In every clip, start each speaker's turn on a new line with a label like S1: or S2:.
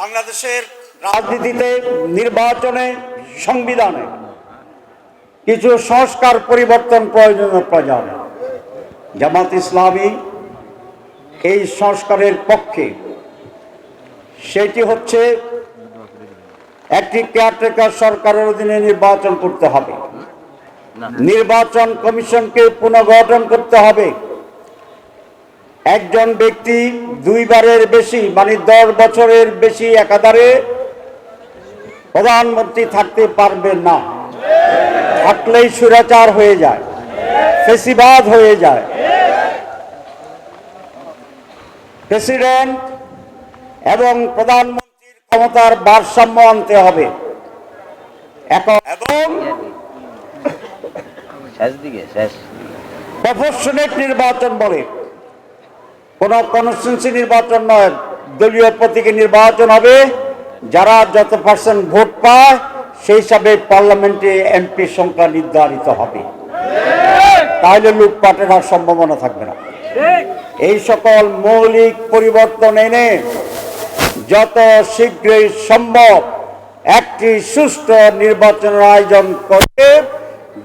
S1: বাংলাদেশের রাজনীতিতে, নির্বাচনে, সংবিধানে কিছু সংস্কার পরিবর্তন প্রয়োজন। জামাত ইসলামী এই সংস্কারের পক্ষে। সেটি হচ্ছে একটি কেয়ারটেকার সরকারের অধীনে নির্বাচন করতে হবে, নির্বাচন কমিশনকে পুনর্গঠন করতে হবে। একজন ব্যক্তি দুইবারের বেশি মানে 10 বছরের বেশি একাধারে প্রধানমন্ত্রী থাকতে পারবেন না। থাকলেই স্বৈরাচার হয়ে যায়, ফ্যাসিবাদ হয়ে যায়। প্রেসিডেন্ট এবং প্রধানমন্ত্রীর ক্ষমতার ভারসাম্য আনতে হবে এবং প্রপোর্শনেট নির্বাচন বলে, কোন কনস্টিটিউয়েন্সি নির্বাচন নয়, দলীয় প্রতীকে নির্বাচন হবে। যারা যত পার্সেন্ট ভোট পায় সেই হিসাবে পার্লামেন্টে এমপি সংখ্যা নির্ধারিত হবে, তাহলে লুটপাটের আর সম্ভাবনা থাকবে না। এই সকল মৌলিক পরিবর্তন এনে যত শীঘ্রই সম্ভব একটি সুষ্ঠু নির্বাচনের আয়োজন করে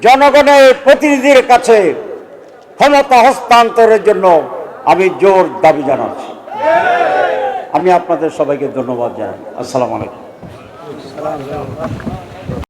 S1: জনগণের প্রতিনিধির কাছে ক্ষমতা হস্তান্তরের জন্য আমি জোর দাবি জানাচ্ছি। আমি আপনাদের সবাইকে ধন্যবাদ জানাই। আসসালামু আলাইকুম।